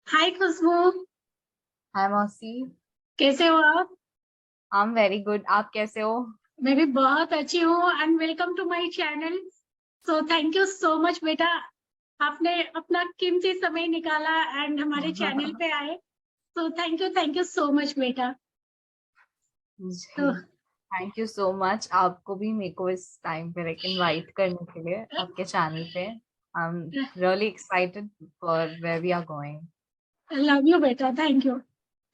हाय खुशबू। हाय मौसी। कैसे हो आप? I am very good. आप कैसे हो? मैं भी बहुत अच्छी हूँ and welcome to my channel. So thank you so much बेटा। आपने अपना कीमती समय निकाला एंड हमारे चैनल पे आए। सो थैंक यू सो मच बेटा। तो जी, थैंक यू सो मच। आपको भी मेरे को इस टाइम पे इनवाइट करने के लिए आपके चैनल पे। I am really excited for where we are going. Love you बेटा, थैंक यू।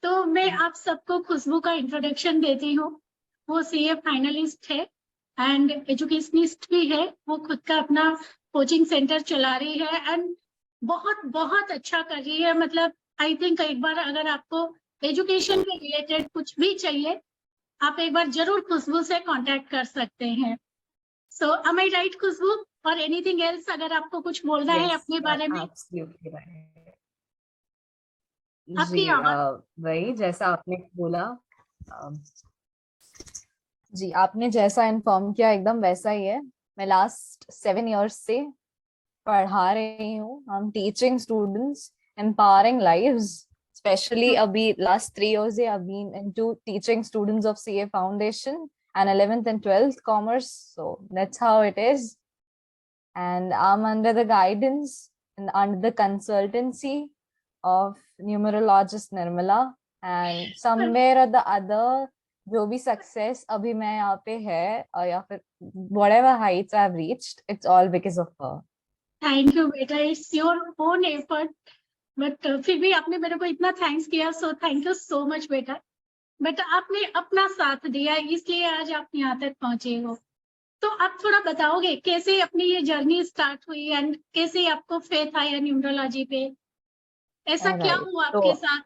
तो मैं आप सबको खुशबू का इंट्रोडक्शन देती हूँ। वो सीए फाइनलिस्ट है एंड एजुकेशनिस्ट भी है। वो खुद का अपना कोचिंग सेंटर चला रही है एंड बहुत बहुत अच्छा कर रही है। मतलब आई थिंक एक बार अगर आपको एजुकेशन के रिलेटेड कुछ भी चाहिए, आप एक बार जरूर खुशबू से कांटेक्ट कर सकते हैं। सो एम आई राइट खुशबू? और एनीथिंग एल्स अगर आपको कुछ बोलना है यस, अपने बारे में? Absolutely right. जी, आपकी आवाज। वही जैसा आपने बोला। अ, जी, आपने जैसा इन्फॉर्म किया एकदम वैसा ही है। मैं लास्ट 7 years से पढ़ा रही हूँ। I'm teaching students, empowering lives. Especially अभी last 3 years से I've been into teaching students of CA Foundation and 11th and 12th commerce. So that's how it is. And I'm under the guidance and under the consultancy of numerologist Nirmala. And somewhere or the other, जो भी success अभी मैं यहाँ पे है और या फिर whatever heights I've reached, it's all because of her. Thank you बेटा, it's your own effort. But फिर भी आपने मेरे को इतना थैंक्स किया, so thank you so much बेटा। बट आपने अपना साथ दिया, इसलिए आज आप यहाँ तक पहुंचे हो। तो आप थोड़ा बताओगे कैसे अपनी ये जर्नी स्टार्ट हुई एंड कैसे आपको फेथ आया न्यूमरोलॉजी पे? ऐसा क्या राइट। हुआ तो आपके साथ?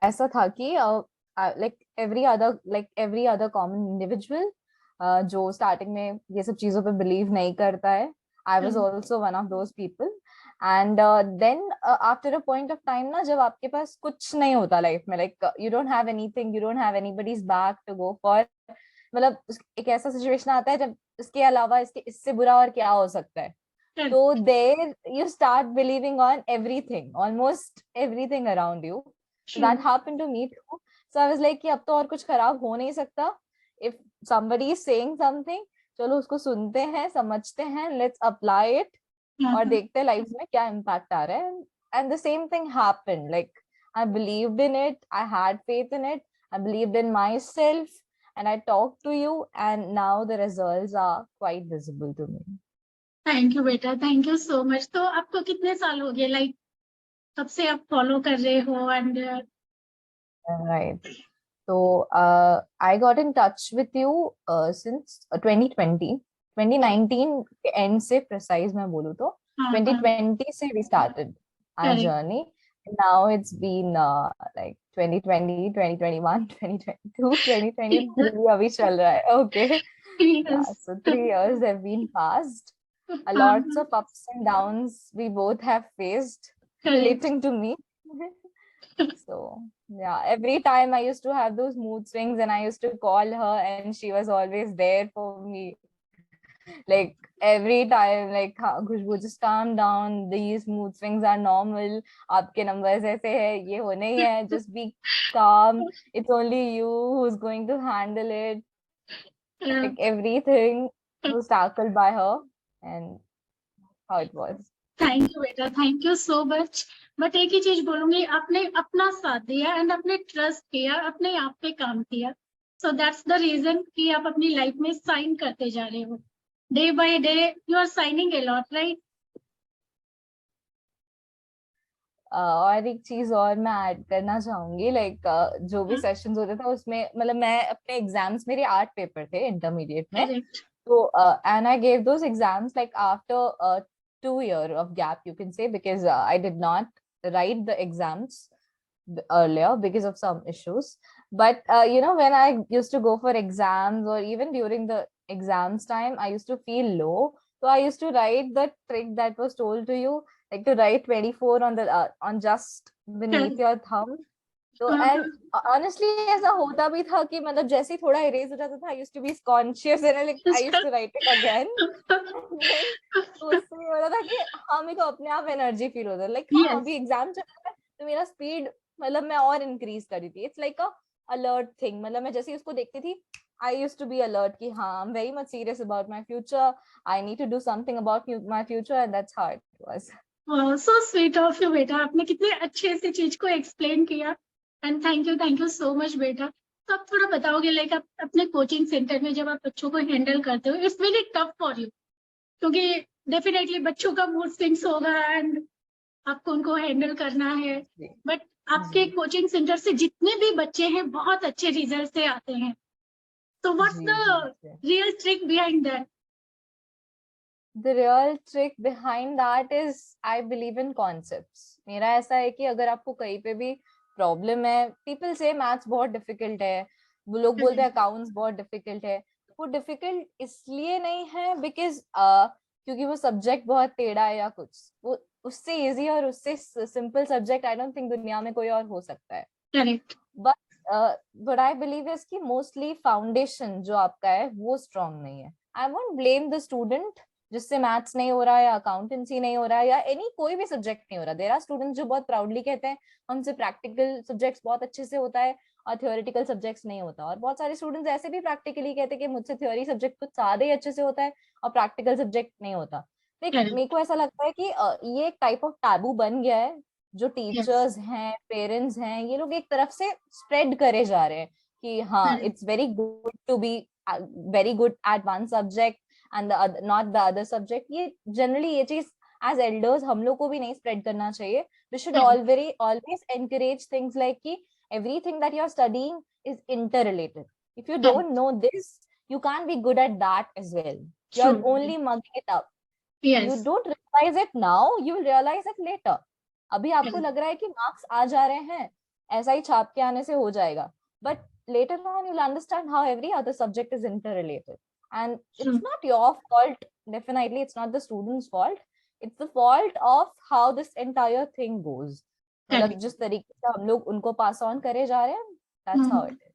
ऐसा था कि like every other common individual जो स्टार्टिंग में ये सब चीजों पे बिलीव नहीं करता है, I was also one of those people. And then after a point of time ना, जब आपके पास कुछ नहीं होता लाइफ में, like you don't have anything, you don't have anybody's back to go for, मतलब एक ऐसा सिचुएशन आता है जब इसके अलावा इसके इससे बुरा और क्या हो सकता है। So there you start believing on everything, almost everything around you. So that happened to me too. So I was like कि अब तो और कुछ खराब हो नहीं सकता. If somebody is saying something, चलो उसको सुनते हैं, समझते हैं, let's apply it और देखते हैं लाइफ में क्या impact आ रहा है. And the same thing happened. Like I believed in it, I had faith in it, I believed in myself, and I talked to you, and now the results are quite visible to me. Thank you बेटा, thank you so much. तो आपको कितने साल हो गए, like कब से आप फॉलो कर रहे हो? And Right. So I got in touch with you since 2020, 2019 के end से precise मैं बोलूँ तो हाँ हाँ, 2020 से we started our correct. journey. Now it's been like 2020, 2021, 2022, 2023 अभी चल रहा है. Okay. Yeah, so 3 years have been passed. A lots of ups and downs we both have faced correct. relating to me. So yeah, every time I used to have those mood swings and I used to call her and she was always there for me. Like every time, like हाँ खुशबू, just calm down. These mood swings are normal. आपके numbers ऐसे है, ये होने ही है. Just be calm. It's only you who's going to handle it. Like everything was tackled by her, and how it was. Thank you बेटा, thank you so much. But एक ही चीज बोलूंगी, आपने अपना साथ दिया एंड आपने ट्रस्ट किया, अपने आप पे काम किया। सो दैट्स द रीजन कि आप अपनी लाइफ में साइन करते जा रहे हो। Day by day you are signing a lot, right? और एक चीज और मैं ऐड करना चाहूंगी, लाइक जो भी सेशंस होते थे उसमें, मतलब मैं अपने एग्जाम्स, मेरे 8 पेपर थे इंटरमीडिएट में. करेक्ट। तो and I gave those exams like after 2 year of gap, you can say, because I did not write the exams earlier because of some issues. But when I used to go for exams, or even during the exams time, I used to feel low. So I used to write the trick that was told to you, like to write 24 on the on just beneath your thumb. तो and honestly ऐसा होता भी था कि मतलब जैसे ही थोड़ा erase हो जाता था, I used to be conscious and like I used to write it again. तो उससे ये होता था कि हाँ मेरे को अपने आप एनर्जी फील होता है, लाइक हाँ यस अभी एग्जाम चल रहा है तो मेरा स्पीड मतलब मैं और इंक्रीज कर रही थी। It's like a alert thing, मतलब मैं जैसे ही उसको देखती थी I used to be alert कि हाँ I am very much serious about my future, I need to do something about my future, and that's how it was. So sweet of you बेटा, आपने कितने अच्छे से चीज को एक्सप्लेन किया and thank you so much बेटा। तो आप थोड़ा बताओगे लाइक आप अपने कोचिंग सेंटर में जब आप बच्चों को हैंडल करते हो, it's very tough for you, क्योंकि डेफिनेटली बच्चों का मूड स्विंग्स होगा एंड आपको उनको हैंडल करना है, जी बट आपके जी कोचिंग सेंटर से जितने भी बच्चे हैं बहुत अच्छे रिजल्ट से आते हैं, तो व्हाट्स जी जी द जी। Real trick behind that? The real trick behind that is I believe in concepts. मेरा ऐसा है कि अगर आपको कहीं पे भी प्रॉब्लम है, people say मैथ्स बहुत डिफिकल्ट है, वो लोग बोलते हैं अकाउंट्स बहुत डिफिकल्ट है, वो डिफिकल्ट इसलिए नहीं है बिकॉज क्योंकि वो सब्जेक्ट बहुत टेढ़ा है या कुछ, वो उससे इजी और उससे simple subject I don't think दुनिया में कोई और हो सकता है। Correct. But what I believe is कि मोस्टली फाउंडेशन जो आपका है वो स्ट्रांग नहीं है। I won't blame the student जिससे मैथ्स नहीं हो रहा है या अकाउंटेंसी नहीं हो रहा है या एनी कोई भी सब्जेक्ट नहीं हो रहा। देयर आर स्टूडेंट्स जो बहुत प्राउडली कहते हैं हमसे प्रैक्टिकल सब्जेक्ट्स बहुत अच्छे से होता है और थ्योरेटिकल सब्जेक्ट्स नहीं होता, और बहुत सारे स्टूडेंट्स ऐसे भी प्रैक्टिकली कहते हैं कि मुझसे थ्योरी सब्जेक्ट कुछ ज्यादा ही अच्छे से होता है और प्रैक्टिकल सब्जेक्ट नहीं होता। देख मेरे करेक्ट। को ऐसा लगता है कि ये एक टाइप ऑफ टैबू बन गया है जो यस। टीचर्स हैं पेरेंट्स हैं ये लोग एक तरफ से स्प्रेड करे जा रहे हैं कि हाँ correct. It's very good to be very good at one subject and not the other subject. ये जनरली ये चीज एज एल्डर्स हम लोग को भी नहीं स्प्रेड करना चाहिए। We should always encourage things like कि everything that you're studying is interrelated. If you don't correct. know this, you can't be good at that as well. True. You're only mugging it up. You yes. don't realize it now, you will realize it later. अभी आपको लग रहा है कि marks आ जा रहे हैं ऐसा ही छाप के आने से हो जाएगा, but later on you'll understand how every other subject is interrelated, and true. it's not your fault. Definitely it's not the student's fault, it's the fault of how this entire thing goes. मतलब correct. जिस तरीके से हम लोग उनको pass on करे जा रहे हैं, that's how it is.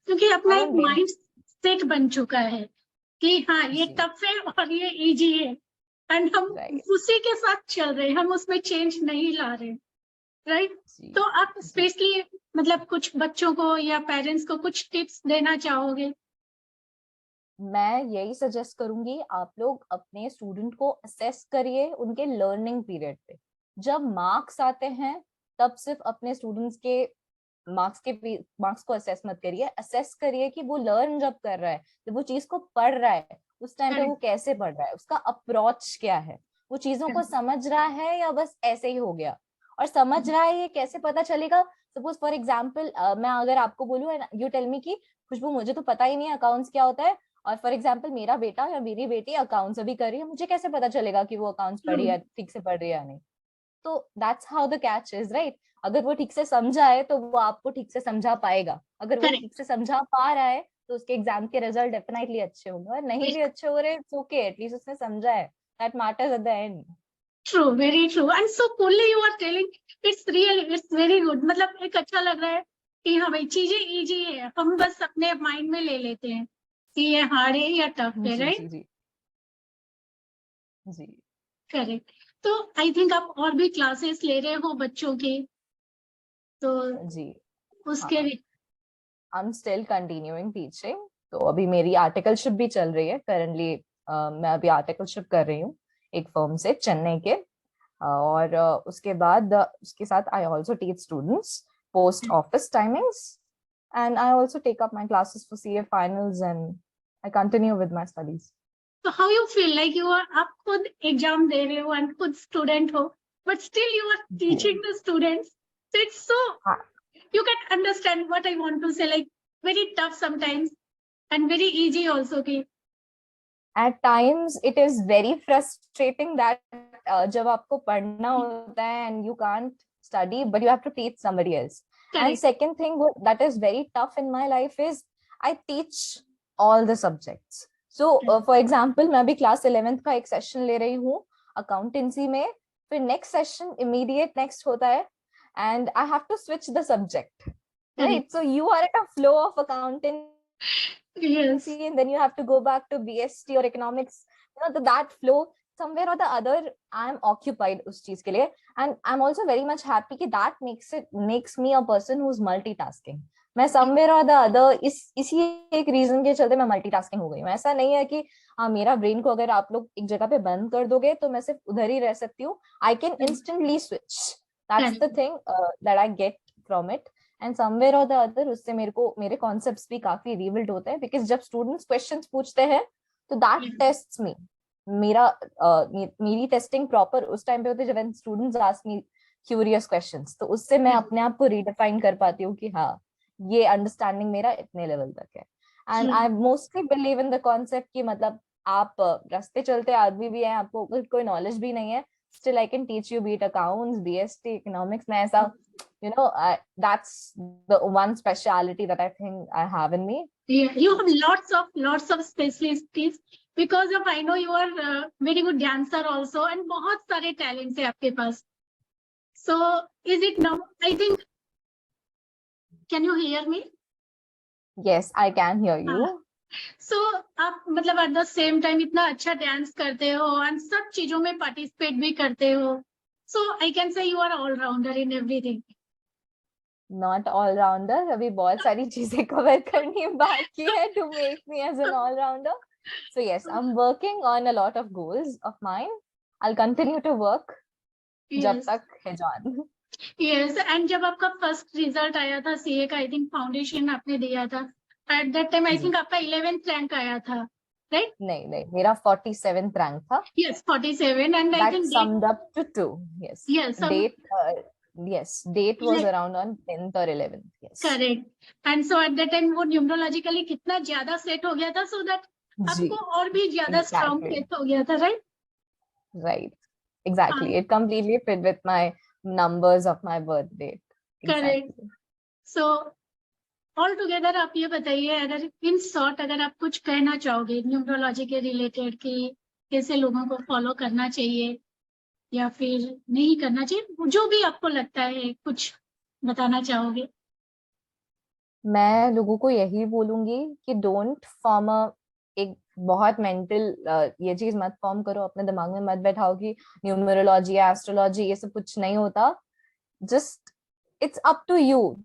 क्योंकि अपना I एक don't blame माइंड सेट बन चुका है कि हाँ ये जी टफ है और ये इजी है, एंड हम right उसी के साथ चल रहे हैं, हम उसमें चेंज नहीं ला रहे, राइट? जी तो आप जी। स्पेशली मतलब कुछ बच्चों को या पेरेंट्स को कुछ टिप्स देना चाहोगे? मैं यही सजेस्ट करूंगी आप लोग अपने स्टूडेंट को असेस करिए उनके लर्निंग पीरियड पे। जब मार्क्स आते हैं तब सिर्फ अपने स्टूडेंट्स के मार्क्स को असेस मत करिए, असेस करिए कि वो लर्न जब कर रहा है, जब वो चीज को पढ़ रहा है उस टाइम पे वो करेक्ट। कैसे पढ़ रहा है, उसका अप्रोच क्या है, वो चीजों को समझ रहा है या बस ऐसे ही हो गया। और समझ रहा है ये कैसे पता चलेगा? सपोज फॉर एग्जाम्पल मैं अगर आपको बोलूँ यू टेल मी कि खुशबू मुझे तो पता ही नहीं अकाउंट्स क्या होता है, और फॉर एग्जाम्पल मेरा बेटा या मेरी बेटी अकाउंट्स अभी कर रही है, मुझे कैसे पता चलेगा कि वो अकाउंट्स पढ़ी है ठीक से पढ़ रही है या नहीं? तो that's how the catch is right. अगर वो ठीक से समझा है तो वो आपको ठीक से समझा पाएगा, अगर वो ठीक करेक्ट। से समझा पा रहा है तो उसके एग्जाम के रिजल्ट डेफिनेटली अच्छे होंगे, और नहीं भी अच्छे हो रहे इट्स ओके, एटलीस्ट उसने समझा है, that matters at the end. True, very true, and so coolly you are telling, it's real, it's very good. मतलब एक अच्छा लग रहा है कि हाँ भाई चीजें इजी है, हम बस अपने माइंड में ले लेते हैं कि ये हार्ड है या टफ है, जी राइट? जी जी जी करेक्ट। तो आई थिंक आप और भी क्लासेस ले रहे हो बच्चों की, तो जी उसके हाँ, I am still continuing teaching. तो अभी मेरी आर्टिकलशिप भी चल रही है करंटली। मैं अभी आर्टिकलशिप कर रही हूँ एक फर्म से चेन्नई के, और उसके बाद उसके साथ I also teach students post office timings, and I also take up my classes for CA finals, and I continue with my studies. तो how you feel like you are, आप खुद एग्जाम दे रहे हो एंड खुद student हो, but still you R G teaching the students, so it's so, हाँ, you can understand what I want to say, like very tough sometimes and very easy also ki. at times it is very frustrating that जब आपको पढ़ना होता है and you can't study but you have to teach somebody else. And Correct. second thing that is very tough in my life is I teach all the subjects. So for example मैं अभी class 11th का एक session ले रही हूँ accountancy में, फिर next session immediate next होता है and I have to switch the subject, right? So you are at a flow of accountancy, Yes. and then you have to go back to BST or economics, that flow, somewhere or the other I'm occupied उस चीज के लिए, and I'm also very much happy कि that makes me a person who's multitasking. मैं somewhere or the other इसी एक reason के चलते मैं मल्टीटास्किंग हो गई हूँ. ऐसा नहीं है कि मेरा ब्रेन को अगर आप लोग एक जगह पे बंद कर दोगे तो मैं सिर्फ उधर ही रह सकती हूँ. I can instantly switch. That's the thing that I get from it. And somewhere और द अदर उससे मेरे कॉन्सेप्ट्स भी काफी रिबिल्ड होते हैं, बिकॉज जब स्टूडेंट्स क्वेश्चंस पूछते हैं तो दैट टेस्ट्स मी. मेरी टेस्टिंग प्रॉपर उस टाइम पे होती है जब students ask me curious questions, तो उससे मैं अपने आप को रिडिफाइन कर पाती हूँ कि हाँ ये अंडरस्टैंडिंग मेरा इतने लेवल तक है. And I mostly believe in the concept कि मतलब आप रास्ते चलते आदमी भी हैं, आपको कोई नॉलेज भी नहीं है, still I can teach you, be it accounts, BST, economics. मैं ऐसा, that's the one speciality that I think I have in me. Yeah, you have lots of specialties because of I know you are very good dancer also and बहुत सारे talents है आपके पास. So is it now? I think. Can you hear me? Yes, I can hear you. So आप मतलब at the same time इतना अच्छा dance करते हो और सब चीजों में पार्टिसिपेट भी करते हो. So I can say you are all rounder in everything. Not all rounder, अभी बहुत सारी चीजें कवर करनी बाकी है to make me as an all rounder. So yes, I'm working on a lot of goals of mine. I'll continue to work जब तक है जान. Yes, and जब आपका फर्स्ट रिजल्ट आया था सीए का, आई थिंक फाउंडेशन आपने दिया था. At that time, I think आपका 11th रैंक आया था, right? नहीं, मेरा 47th रैंक था. Yes, 47, and I think that summed up to 2. Yes. Yes. Date was around on 10th or 11th. Yes. Correct. And so at that time वो numerologically कितना ज्यादा set हो गया था, so that आपको और भी ज्यादा स्ट्रांग सेट हो गया था, right? Right. Exactly. It completely fit with my numbers of my birth date. Correct. So all together आप ये बताइए, अगर इन शॉर्ट अगर आप कुछ कहना चाहोगे न्यूमरोलॉजी के रिलेटेड कि कैसे लोगों को फॉलो करना चाहिए या फिर नहीं करना चाहिए, जो भी आपको लगता है कुछ बताना चाहोगे? मैं लोगों को यही बोलूंगी कि डोंट फॉर्म एक बहुत मेंटल ये चीज मत फॉर्म करो, अपने दिमाग में मत बैठाओ कि न्यूमरोलॉजी एस्ट्रोलॉजी ये सब कुछ नहीं होता. Just it's up to you.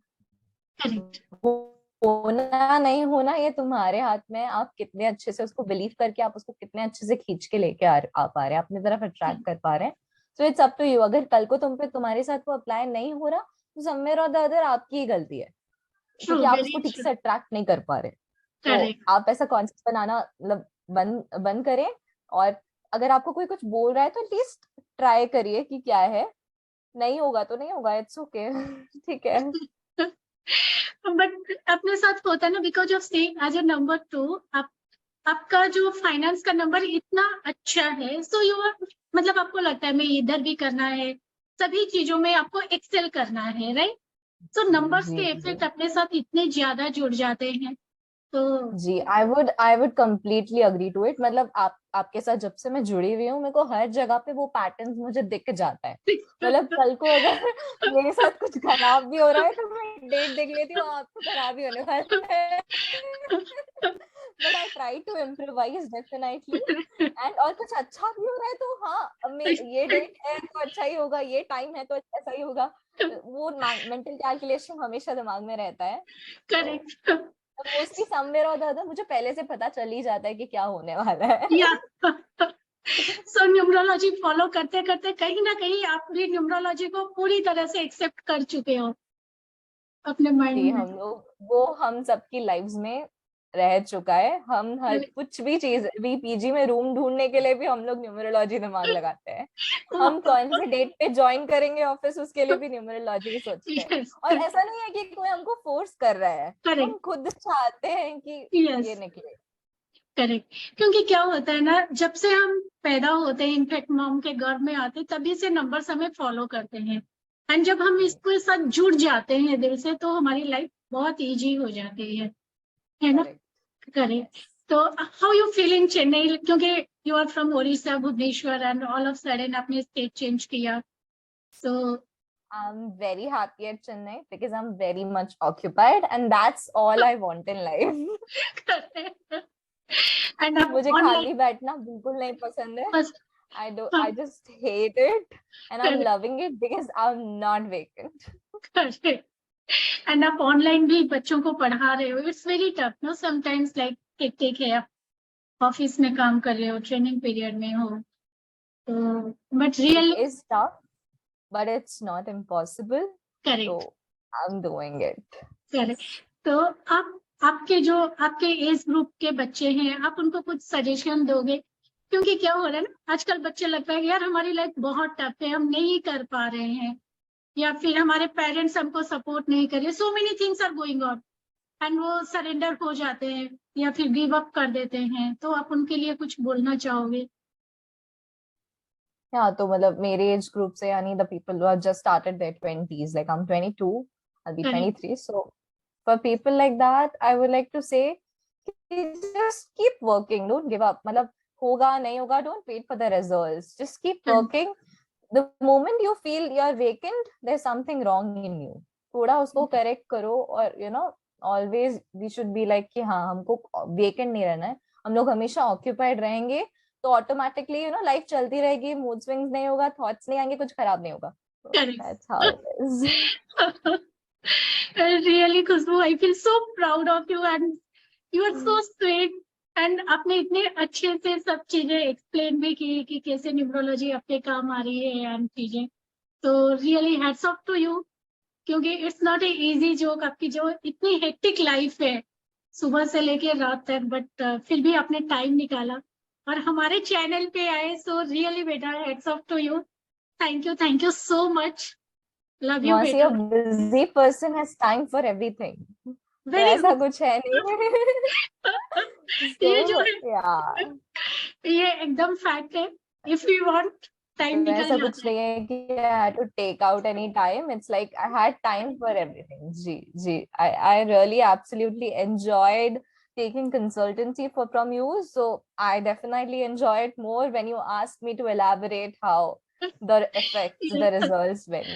होना नहीं होना ये तुम्हारे हाथ में. आप कितने अच्छे से उसको बिलीव करके आप उसको कितने अच्छे से खींच के लेके आ पा रहे हैं, अपनी तरफ अट्रैक्ट कर पा रहे हैं. So it's up to you. अगर कल को तुम्हारे साथ वो अप्लाई नहीं हो रहा तो समवेयर और द अदर आपकी ही गलती है, क्योंकि आप उसको ठीक से अट्रैक्ट नहीं कर पा रहे. तो आप ऐसा कॉन्सेप्ट बनाना मतलब बंद करें, और अगर आपको कोई कुछ बोल रहा है तो एटलीस्ट ट्राई करिए कि क्या है. नहीं होगा तो नहीं होगा, इट्स ओके. ठीक है. बट अपने साथ होता है ना, because of saying as a number 2 आपका जो फाइनेंस का नंबर इतना अच्छा है, सो यू आर मतलब आपको लगता है मैं इधर भी करना है, सभी चीजों में आपको एक्सेल करना है, राइट? सो नंबर्स के इफेक्ट अपने साथ इतने ज्यादा जुड़ जाते हैं. तो जी I would completely agree to it. मतलब आपके साथ जब से मैं जुड़ी हुई हूँ, मेरे को हर जगह पे वो पैटर्न मुझे दिख जाता है. मतलब कल को अगर मेरे साथ कुछ खराब भी हो रहा है तो मैं डेट देख लेती हूँ, आपको खराब ही होने वाला है. But I try to improvise definitely. And और कुछ अच्छा भी हो रहा है तो हाँ ये डेट है तो अच्छा ही होगा, ये टाइम है तो ऐसा ही होगा. वो मेंटल कैलकुलेशन हमेशा दिमाग में रहता है. करेक्ट. मोस्टली समवेयर और द अदर मुझे पहले से पता चल ही जाता है कि क्या होने वाला है. सो न्यूमरोलॉजी फॉलो करते करते कहीं ना कहीं आप भी न्यूमरोलॉजी को पूरी तरह से एक्सेप्ट कर चुके हो अपने माइंड में. हम लोग वो हम सबकी लाइव्स में रह चुका है. हम हर कुछ भी चीज भी पीजी में रूम ढूंढने के लिए भी हम लोग न्यूमरोलॉजी दिमाग लगाते हैं. हम कौन से डेट पे ज्वाइन करेंगे ऑफिस, उसके लिए भी न्यूमरोलॉजी सोचते हैं. और ऐसा नहीं है कि कोई हमको फोर्स कर रहा है, हम खुद चाहते हैं कि ये निकले. करेक्ट. क्योंकि क्या होता है ना, जब से हम पैदा होते हैं, इनफैक्ट मॉम के गर्भ में आते हैं, तभी से नंबर्स हमें फॉलो करते हैं. एंड जब हम इसके साथ जुड़ जाते हैं दिल से, तो हमारी लाइफ बहुत इजी हो जाती है ना. करेक्ट. तो how you feel in Chennai, क्योंकि you are from Odisha, Bhubaneswar, and all of sudden आपने स्टेट चेंज किया. So I'm very happy at Chennai because I'm very much occupied and that's all I want in life. And आप मुझे online खाली बैठना बिल्कुल नहीं पसंद है. बस I just hate it and I'm loving it because I'm not vacant. And आप ऑनलाइन भी बच्चों को पढ़ा रहे हो. It's very tough no sometimes, like take है, आप ऑफिस में काम कर रहे हो, ट्रेनिंग पीरियड में हो, तो but It real is tough, but it's not impossible. Correct So I'm doing it. Correct. तो आप आपके एज ग्रुप के बच्चे हैं, आप उनको कुछ सजेशन दोगे? क्योंकि क्या हो रहा है ना, आजकल बच्चे लगता है यार हमारी लाइफ बहुत टफ है, हम नहीं कर पा रहे हैं, या फिर हमारे पेरेंट्स हमको सपोर्ट नहीं कर रहे, so many things are going on, and वो सरेंडर हो जाते हैं या फिर गिव अप कर देते हैं. तो आप उनके लिए कुछ बोलना चाहोगे? Yeah, तो मतलब मेरे एज ग्रुप से यानी the people who have just started their 20s, like I'm 22, I'll be 23. So for people like that, I would like to say just keep working, don't give up. मतलब होगा नहीं होगा, don't wait for the results, just keep working. The moment you feel you're vacant, there's something wrong in you. थोड़ा उसको correct करो, और you know always we should be like कि हाँ हमको vacant नहीं रहना है, हम लोग हमेशा occupied रहेंगे तो ऑटोमेटिकली लाइफ चलती रहेगी, मूड स्विंग्स नहीं होगा, थॉट्स नहीं आएंगे, कुछ खराब नहीं होगा. That's how it is. Really, Khushbu, I feel so proud of you and you are so sweet. And आपने इतने अच्छे से सब चीजें एक्सप्लेन भी की कि कैसे न्यूमरोलॉजी आपके काम आ रही है एंड चीजें. तो really hats off to you, क्योंकि it's not a easy job. आपकी जो इतनी हेक्टिक लाइफ है सुबह से लेके रात तक, बट फिर भी आपने टाइम निकाला और हमारे चैनल पे आए. सो रियली बेटा, hats off to you. Thank you so much. Love you Mostly a बेटा. busy person has time for everything. तो वेरी ऐसा कुछ है नहीं. ये जो So है yeah, ये एकदम फैक्ट है. इफ यू वांट टाइम तो निकल ऐसा जाता कुछ नहीं है कि I had to take out any time. It's like I had time for everything. जी, I really absolutely enjoyed taking consultancy from you. So I definitely enjoy it more when you asked me to elaborate how the effects, the है. results went.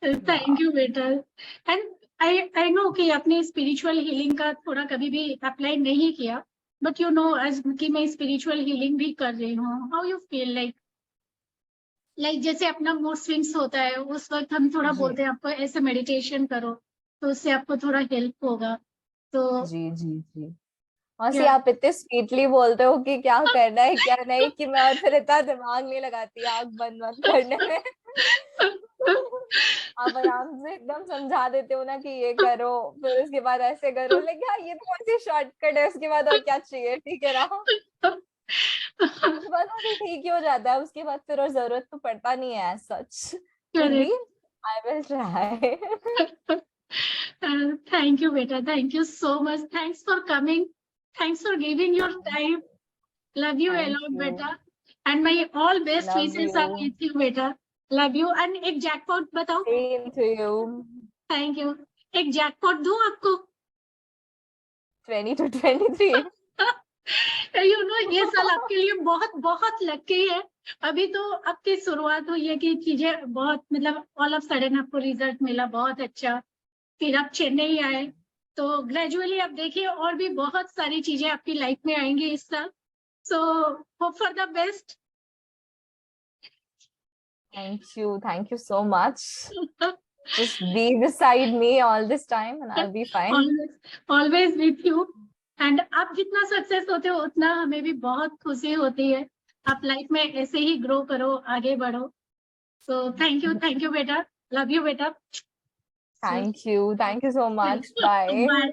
Thank you बेटा. And I know कि आपने spiritual healing का थोड़ा कभी भी apply नहीं किया, बट यू नो एज कि मैं स्पिरिचुअल हीलिंग भी कर रही हूँ. हाउ यू फील लाइक जैसे अपना मूड स्विंग्स होता है उस वक्त हम थोड़ा जी बोलते हैं आपको ऐसे मेडिटेशन करो तो उससे आपको थोड़ा हेल्प होगा. तो जी जी जी. मौसी क्या आप इतने स्वीटली बोलते हो कि क्या करना है क्या नहीं, कि मैं और फिर इतना दिमाग नहीं लगाती आंख बंद मत करने में. आप आराम से एकदम समझा देते हो ना कि ये करो, फिर उसके बाद ऐसे करो, लेकिन हाँ ये तो ऐसे शॉर्टकट है, उसके बाद और क्या चाहिए, ठीक है ना. उसके बाद वो भी ठीक ही हो जाता है, उसके बाद फिर और जरूरत तो पड़ता नहीं है सच. फिर भी I will try. Thank you बेटा. Thank you so much. Thanks for coming. Thanks for giving your time. Love you a thank lot, you. beta. And my all best love wishes you. are with you, beta. Love you. And एक jackpot बताओ. Same to you. Thank you. एक jackpot दूं आपको? 20 to 23. You know ये साल आपके लिए बहुत बहुत लकी है. अभी तो आपकी शुरुआत हुई है कि चीजें बहुत मतलब ऑल ऑफ सडन आपको रिजल्ट मिला बहुत अच्छा, फिर आप चेन्नई आए, तो ग्रेजुअली आप देखिए और भी बहुत सारी चीजें आपकी लाइफ में आएंगी इस साल. So hope for the best. Thank you so much. Just be beside me all this time and I'll be fine. Always with you. And आप जितना सक्सेस होते हो उतना हमें भी बहुत खुशी होती है. आप लाइफ में ऐसे ही ग्रो करो, आगे बढ़ो. सो थैंक यू बेटा. लव यू बेटा. Thank you so much. Bye. Bye.